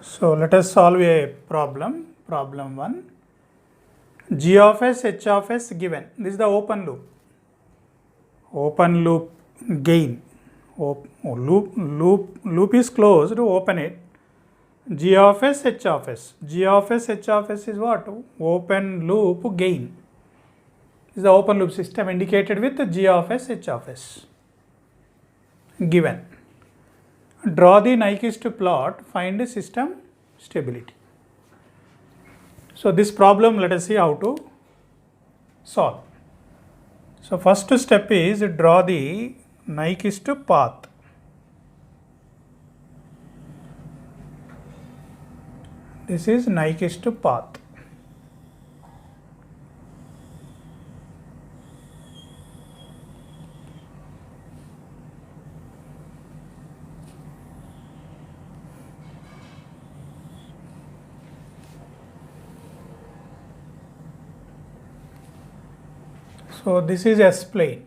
So let us solve a problem. Problem 1. G of s, h of s given. This is the open loop. Open loop gain. Loop is closed. Open it. G of s, h of s. G of s, h of s is what? Open loop gain. This is the open loop system indicated with G of s, h of s. Given. Draw the Nyquist plot, find the system stability. So this problem, let us see how to solve. So first step is draw the Nyquist path. This is Nyquist path. So this is S-plane.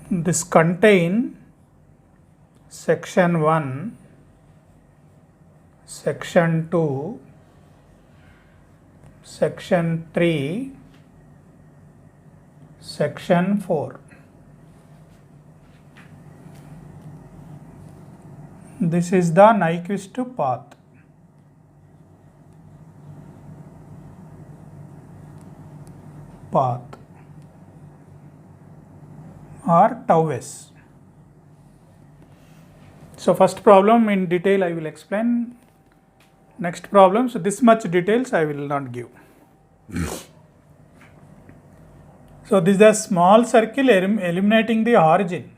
This contain section 1, section 2, section 3, section 4. This is the Nyquist path. Or tau s. So first problem in detail I will explain. Next problem, so this much details I will not give. So this is a small circle eliminating the origin.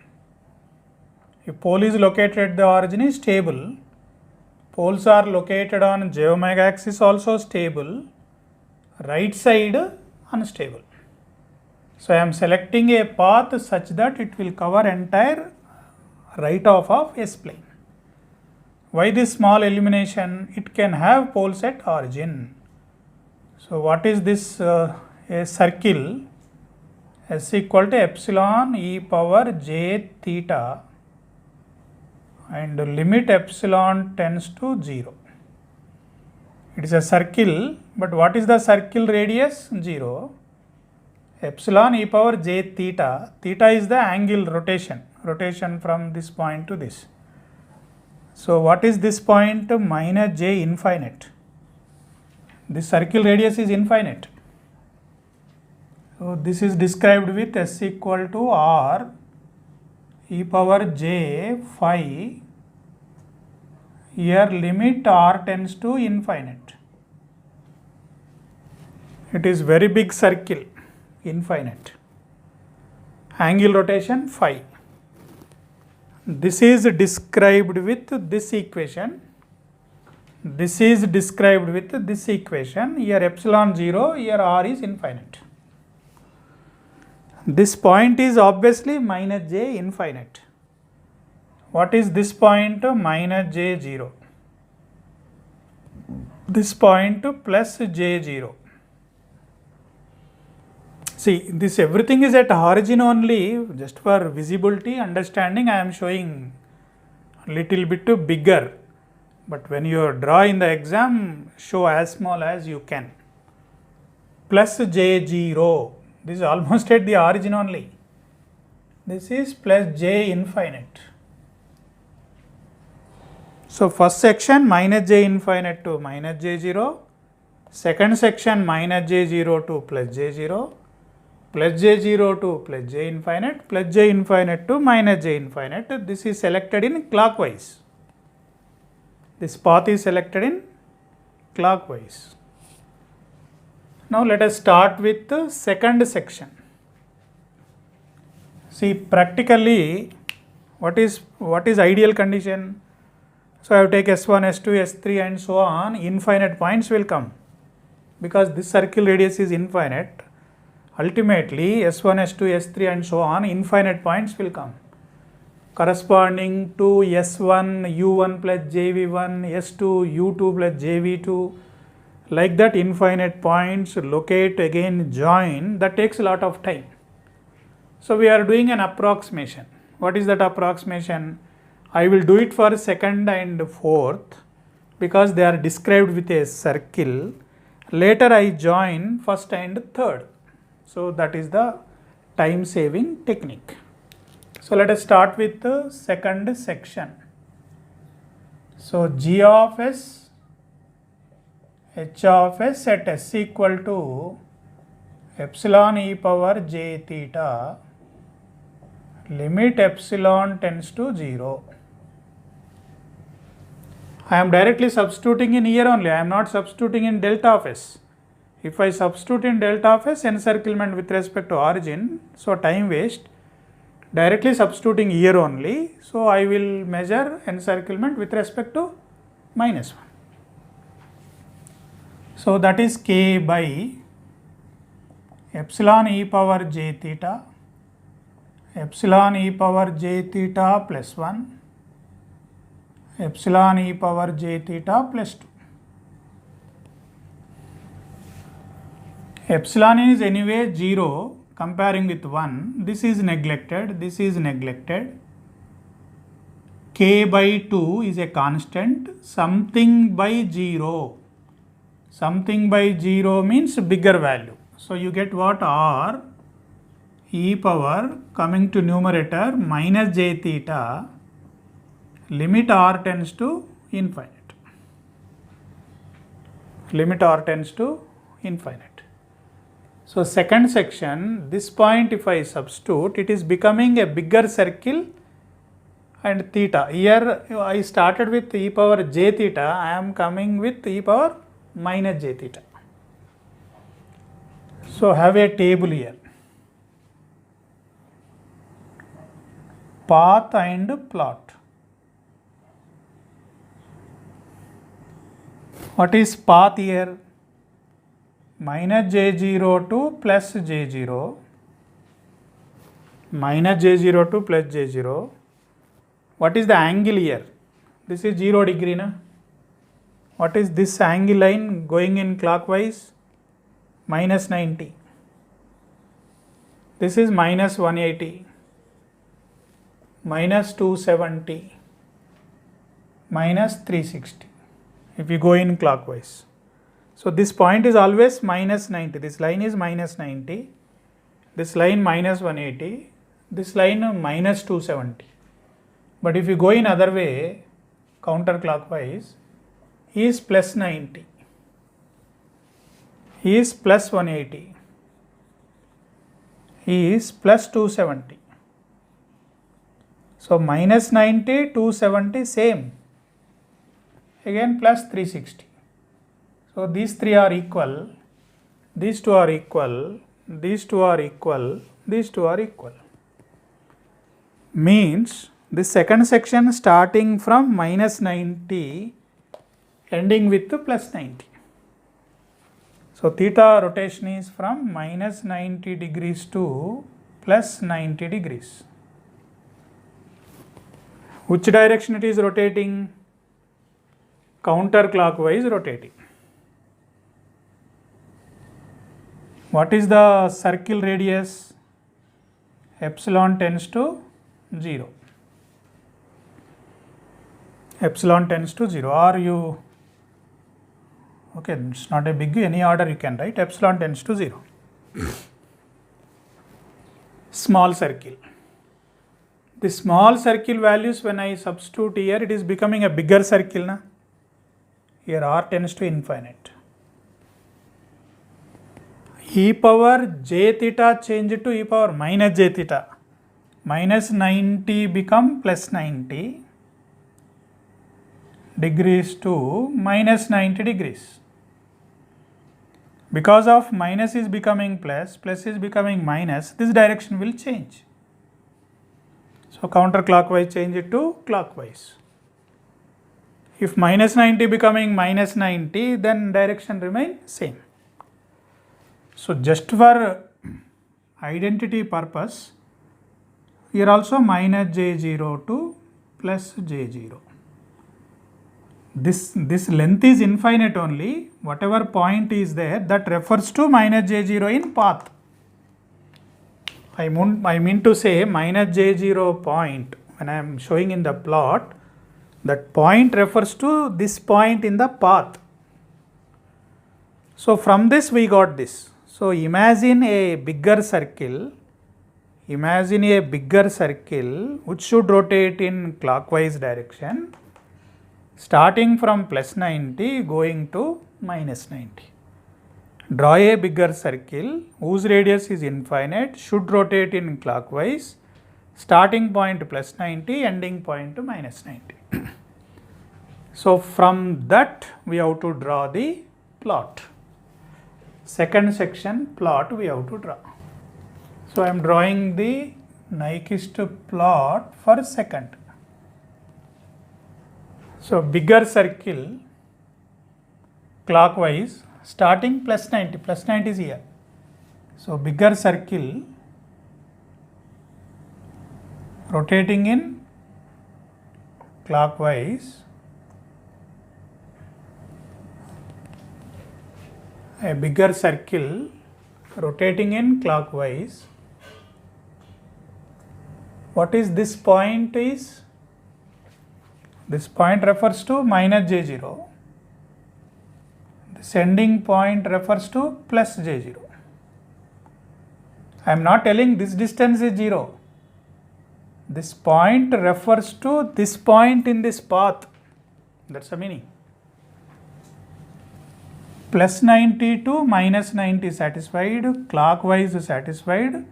If pole is located at the origin is stable. Poles are located on j omega axis also stable. Right side unstable. So I am selecting a path such that it will cover entire right half of S-plane. Why this small elimination? It can have poles at origin. So what is this? A circle S equal to epsilon e power j theta and limit epsilon tends to 0. It is a circle, but what is the circle radius? 0. Epsilon e power j theta. Theta is the angle rotation from this point to this. So what is this point? Minus j infinite. This circle radius is infinite. So this is described with s equal to r e power j phi. Here limit r tends to infinite. It is very big circle, infinite. Angle rotation phi. This is described with this equation. This is described with this equation. Here epsilon 0, here r is infinite. This point is obviously minus j infinite. What is this point? Minus j 0. This point plus j 0. See, this everything is at origin only. Just for visibility, understanding, I am showing little bit bigger. But when you draw in the exam, show as small as you can. Plus j 0. This is almost at the origin only. This is plus j infinite. So first section minus j infinite to minus j 0. Second section minus j 0 to plus j 0. Plus j 0 to plus j infinite to minus j infinite. This is selected in clockwise. This path is selected in clockwise. Now let us start with the second section. See, practically what is ideal condition? So I have to take S1, S2, S3 and so on. Infinite points will come because this circle radius is infinite. Ultimately S1, S2, S3 and so on, infinite points will come corresponding to S1 U1 plus JV1, S2 U2 plus JV2. Like that, infinite points locate, again join. That takes a lot of time. So we are doing an approximation. What is that approximation? I will do it for second and fourth because they are described with a circle. Later I join first and third. So that is the time saving technique. So let us start with the second section. So g of s, h of s at s equal to epsilon e power j theta, limit epsilon tends to 0. I am directly substituting in here only, I am not substituting in delta of s. If I substitute in delta of s, encirclement with respect to origin, so time waste. Directly substituting here only, so I will measure encirclement with respect to minus 1. So that is k by epsilon e power j theta, epsilon e power j theta plus 1, epsilon e power j theta plus 2. Epsilon is anyway 0 comparing with 1. This is neglected, this is neglected. K by 2 is a constant, something by 0. Something by 0 means bigger value. So you get what? R e power coming to numerator minus j theta, limit r tends to infinite. Limit r tends to infinite. So second section, this point if I substitute, it is becoming a bigger circle and theta. Here I started with e power j theta, I am coming with e power minus j theta. So have a table here. Path and plot. What is path here? Minus j0 to plus j0, minus j0 to plus j0. What is the angle here? This is 0 degree, na? What is this angle line going in clockwise? Minus 90. This is minus 180, minus 270, minus 360 if you go in clockwise. So this point is always minus 90, this line is minus 90, this line minus 180, this line minus 270. But if you go in other way, counterclockwise, he is plus 90, he is plus 180, he is plus 270. So minus 90, 270 same, again plus 360. So these three are equal, these two are equal, these two are equal, these two are equal. Means this second section starting from minus 90 ending with plus 90. So theta rotation is from minus 90 degrees to plus 90 degrees. Which direction it is rotating? Counterclockwise rotating. What is the circle radius? Epsilon tends to 0. Epsilon tends to 0. Or you, okay, it's not a big, any order you can write, epsilon tends to 0. Small circle. The small circle values, when I substitute here, it is becoming a bigger circle, na? Here r tends to infinite. E power j theta change to e power minus j theta. Minus 90 become plus 90 degrees to minus 90 degrees. Because of minus is becoming plus, plus is becoming minus, this direction will change. So counterclockwise change it to clockwise. If minus 90 becoming minus 90, then direction remain same. So just for identity purpose, here also minus j0 to plus j0. This length is infinite only. Whatever point is there, that refers to minus j0 in path. I mean to say minus J0 point, when I am showing in the plot, that point refers to this point in the path. So from this we got this. So imagine a bigger circle which should rotate in clockwise direction, starting from plus 90 going to minus 90. Draw a bigger circle whose radius is infinite, should rotate in clockwise, starting point plus 90, ending point to minus 90. So from that we have to draw the plot. Second section plot we have to draw. So I am drawing the Nyquist plot for second. So bigger circle clockwise, starting plus 90 is here. So bigger circle rotating in clockwise, a bigger circle rotating in clockwise. What is this point is? This point refers to minus J0. This ending point refers to plus J0. I am not telling this distance is 0. This point refers to this point in this path. That's the meaning. Plus 90 to minus 90 satisfied, clockwise satisfied.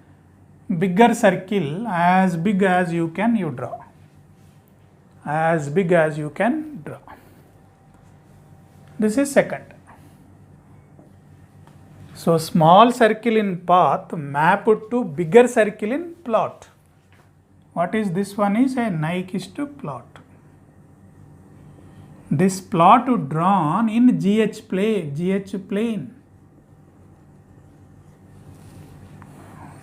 Bigger circle, as big as you can you draw. As big as you can draw. This is second. So small circle in path mapped to bigger circle in plot. What is this one is a Nyquist plot. This plot drawn in GH plane.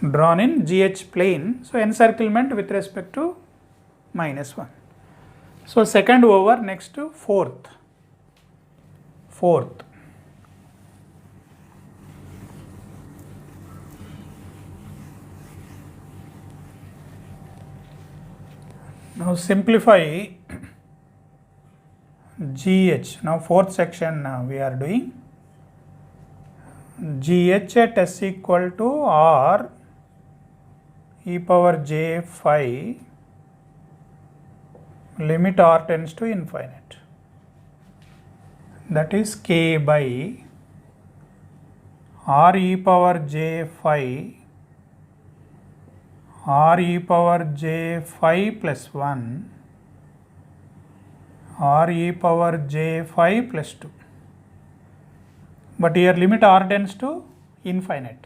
Drawn in GH plane. So encirclement with respect to minus 1. So second over, next to fourth. Now simplify GH. Now fourth section we are doing. GH at S equal to R e power j phi, limit R tends to infinite. That is K by R e power j phi, R e power j phi plus 1, R e power j phi plus 2. But here limit R tends to infinite.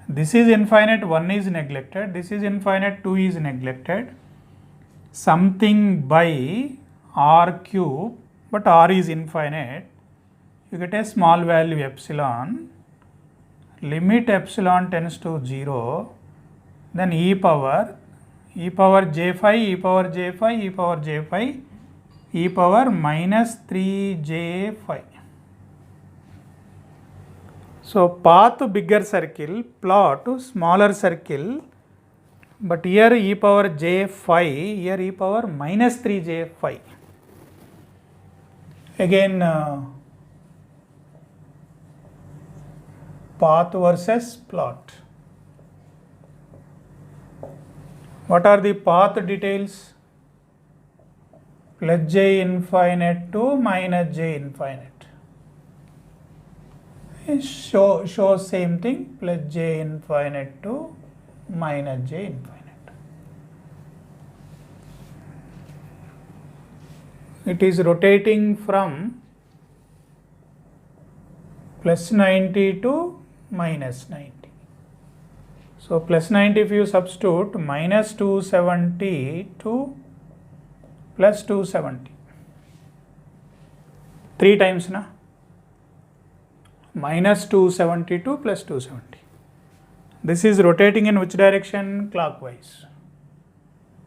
This is infinite, 1 is neglected. This is infinite, 2 is neglected. Something by R cube, but R is infinite. You get a small value epsilon. Limit epsilon tends to 0. Then e power j phi, e power j phi, e power j phi, e power minus 3j phi. So path bigger circle, plot smaller circle, but here e power j phi, here e power minus 3j phi. Again path versus plot. What are the path details? Plus j infinite to minus j infinite. Show same thing, plus j infinite to minus j infinite. It is rotating from plus 90 to minus 90. So plus 90 if you substitute, minus 270 to plus 270. 3 times na? Minus 272 plus 270. This is rotating in which direction? Clockwise.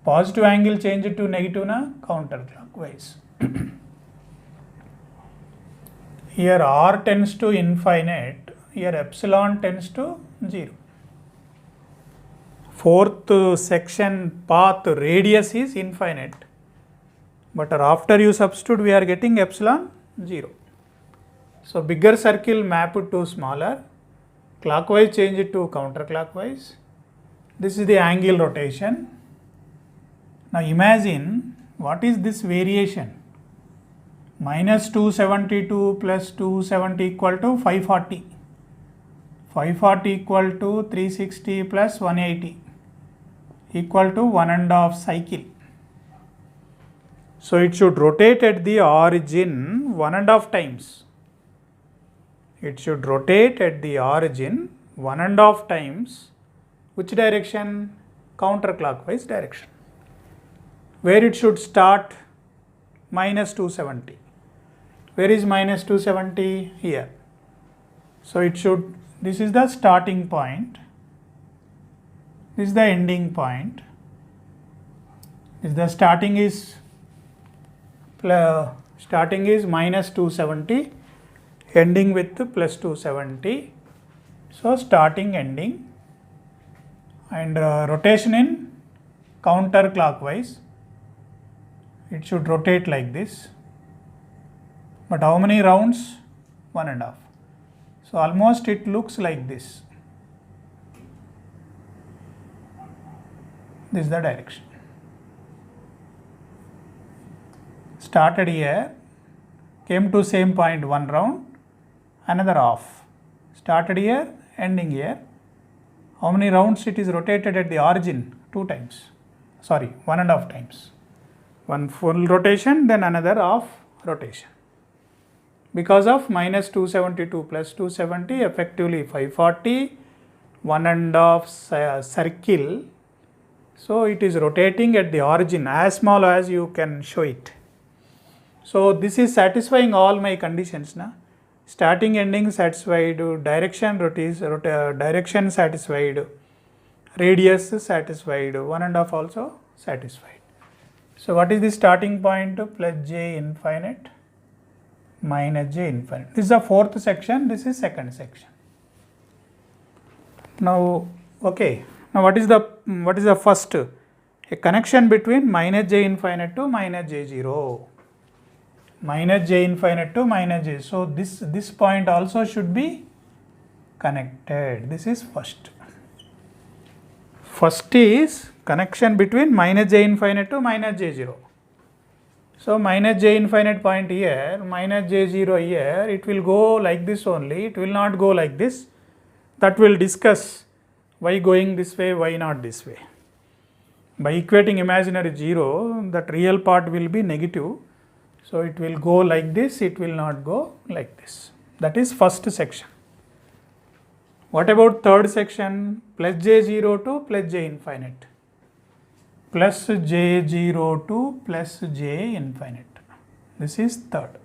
Positive angle change it to negative na? Counterclockwise. Here R tends to infinite, here epsilon tends to 0. fourth section path radius is infinite, but after you substitute we are getting epsilon 0. So bigger circle map it to smaller, clockwise change it to counterclockwise. This is the angle rotation. Now imagine what is this variation. Minus 272 plus 270 equal to 540. 540 equal to 360 plus 180 equal to 1.5 cycle. So it should rotate at the origin 1.5 times. It should rotate at the origin 1.5 times. Which direction? Counterclockwise direction. Where it should start? Minus 270. Where is minus 270? Here. So it should, this is the starting point. This is the ending point. This the starting is minus 270, ending with plus 270. So starting, ending, and rotation in counterclockwise. It should rotate like this. But how many rounds? 1.5. So almost it looks like this. This is the direction. Started here, came to same point 1 round, another half. Started here, ending here. How many rounds it is rotated at the origin? 2 times. Sorry, 1.5 times. One full rotation, then another half rotation. Because of minus 272 plus 270, effectively 540, 1.5 circle. So it is rotating at the origin as small as you can show it. So this is satisfying all my conditions. Starting, ending satisfied, direction direction satisfied, radius satisfied, 1.5 also satisfied. So what is the starting point? Plus j infinite minus j infinite. This is the fourth section, this is second section. Now, okay. Now what is the first? A connection between minus j infinite to minus j0. Minus j infinite to minus j. So this point also should be connected. This is first. First is connection between minus j infinite to minus j0. So minus j infinite point here, minus j0 here, it will go like this only. It will not go like this. That will discuss why going this way, why not this way. By equating imaginary 0, that real part will be negative. So it will go like this, it will not go like this. That is first section. What about third section? Plus j0 to plus j infinite. Plus j0 to plus j infinite. This is third.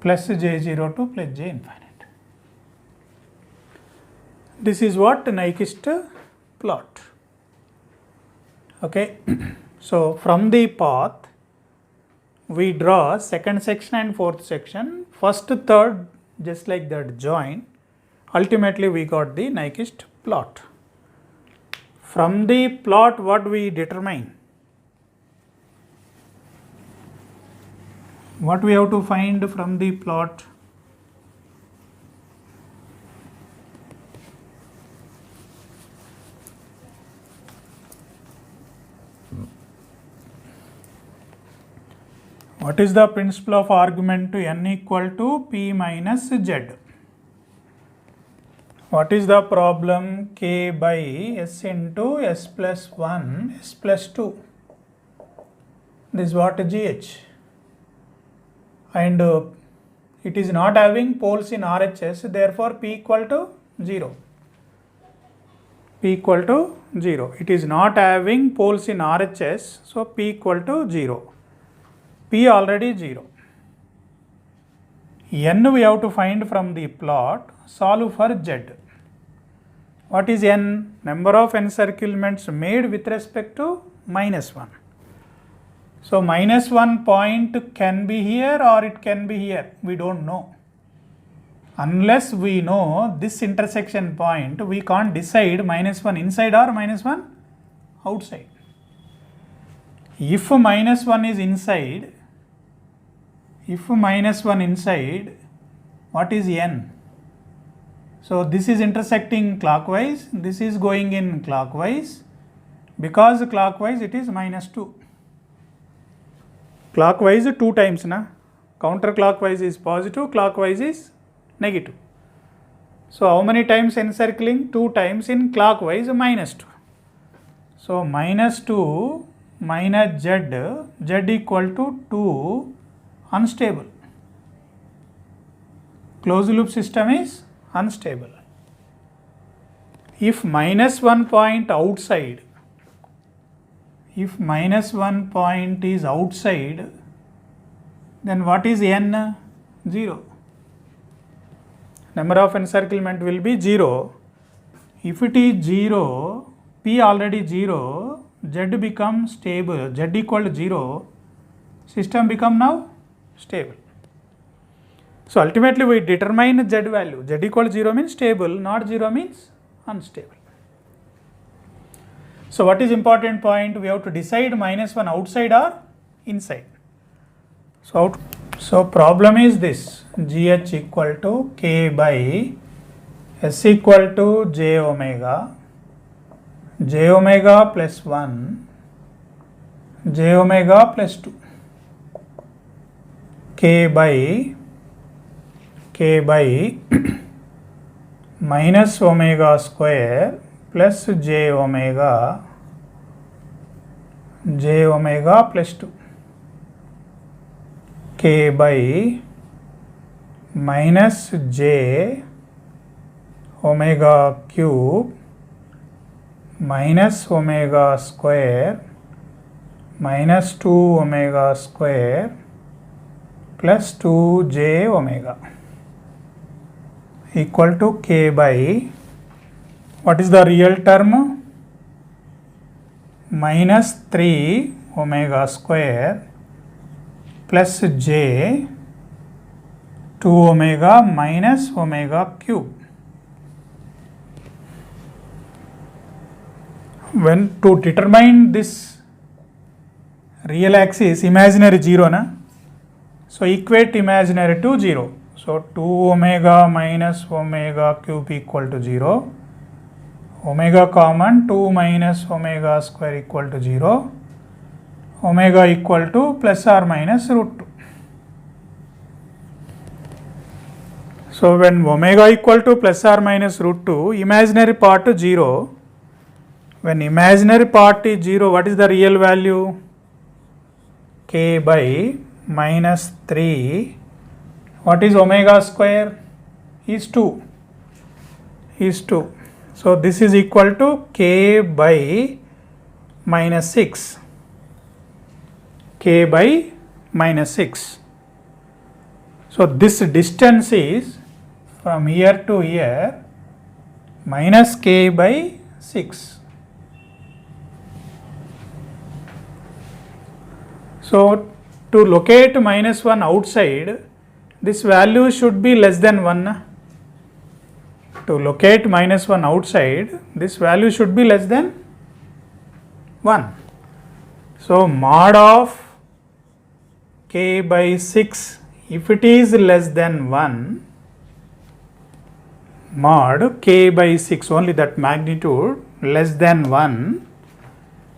Plus j0 to plus j infinite. This is what Nyquist plot. Okay. So from the path, we draw second section and fourth section. First, third, just like that join. Ultimately, we got the Nyquist plot. From the plot, what we determine? What we have to find from the plot? What is the principle of argument to n equal to p minus z? What is the problem? K by s into s plus 1, s plus 2. This is what GH. And it is not having poles in RHS, therefore p equal to 0. P equal to 0. It is not having poles in RHS, so p equal to 0. P already 0. N we have to find from the plot, solve for Z. What is N? Number of encirclements made with respect to minus 1. So minus 1 point can be here or it can be here. We don't know. unless we know this intersection point, we can't decide -1 inside or -1 outside. If -1 is inside, what is n? So this is intersecting clockwise, this is going in clockwise. Because clockwise it is -2. Clockwise 2 times na? Counterclockwise is positive, clockwise is negative. So how many times encircling? 2 times in clockwise -2. So -2 minus z equal to 2, unstable. Closed loop system is unstable. If -1 point outside, is outside, then what is n? 0. Number of encirclement will be 0. If it is 0, p already 0, z becomes stable, z equal to 0, system become now stable. So ultimately we determine z value, z equal to 0 means stable, not 0 means unstable. So what is important point? We have to decide -1 outside or inside. So problem is this, gh equal to k by s equal to j omega plus 1, j omega plus 2, k by minus omega square plus j omega plus 2, k by minus j omega cube minus omega square minus 2 omega square plus 2j omega equal to k by, what is the real term? Minus 3 omega square plus j 2 omega minus omega cube. When to determine this real axis, imaginary 0 na? So equate imaginary to 0. So 2 omega minus omega cube equal to 0. Omega common, 2 minus omega square equal to 0. Omega equal to plus or minus root 2. So when omega equal to plus or minus root 2, imaginary part 0. When imaginary part is 0, what is the real value? K by minus 3. What is omega square? Is 2. So this is equal to k by minus 6. K by minus 6. So this distance is from here to here minus k by 6. So to locate -1 outside, this value should be less than 1. To locate -1 outside, this value should be less than 1. So mod of k by 6, if it is less than 1, mod k by 6, only that magnitude less than 1,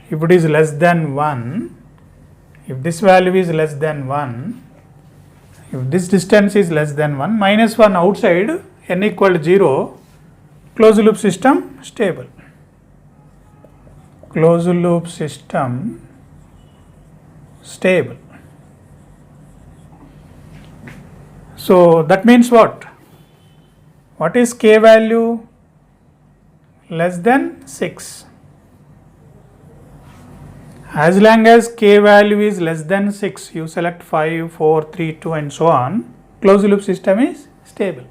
if it is less than 1, if this value is less than 1, if this distance is less than 1, -1 outside, n equal to 0, closed loop system stable. Closed loop system stable. So that means what? What is k value? Less than 6. As long as k value is less than 6, you select 5, 4, 3, 2 and so on, closed loop system is stable.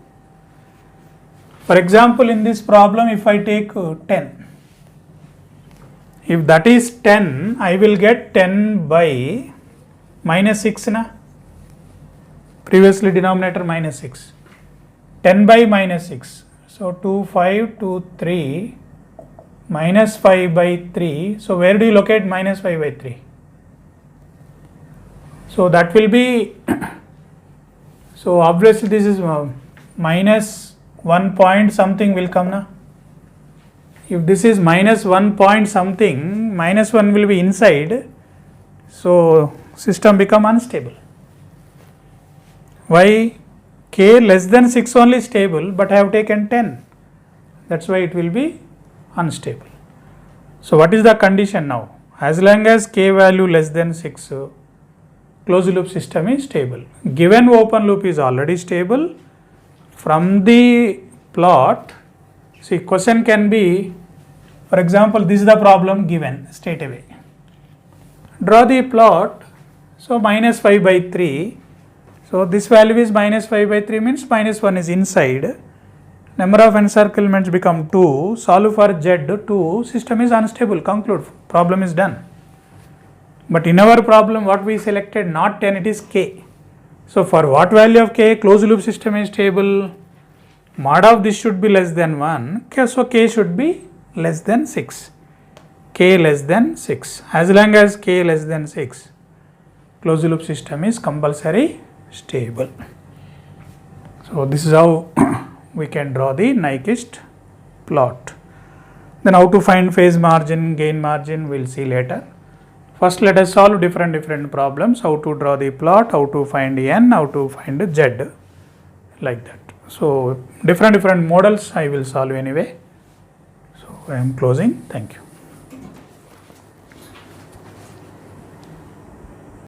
For example, in this problem, if I take 10, if that is 10, I will get 10 by minus 6 na? Previously denominator minus 6. 10 by minus 6. So 2, 5, 2, 3, minus 5 by 3. So where do you locate minus 5 by 3? So that will be, so obviously this is minus 1 point something will come now. If this is minus 1 point something, minus 1 will be inside. So system become unstable. Why? K less than 6 only stable, but I have taken 10. That's why it will be unstable. So what is the condition now? As long as K value less than 6, closed loop system is stable. Given open loop is already stable. From the plot, see, question can be, for example, this is the problem given straight away. Draw the plot. So minus 5 by 3. So this value is minus 5 by 3 means minus 1 is inside. Number of encirclements become 2. Solve for Z2. System is unstable. Conclude. Problem is done. But in our problem, what we selected, not 10, it is K. So for what value of K, closed loop system is stable. Mod of this should be less than 1. So K should be less than 6. K less than 6. As long as K less than 6, closed loop system is compulsory stable. So this is how we can draw the Nyquist plot. Then how to find phase margin, gain margin, we'll see later. First let us solve different problems, how to draw the plot, how to find N, how to find Z, like that. So different models I will solve anyway. So I am closing. Thank you.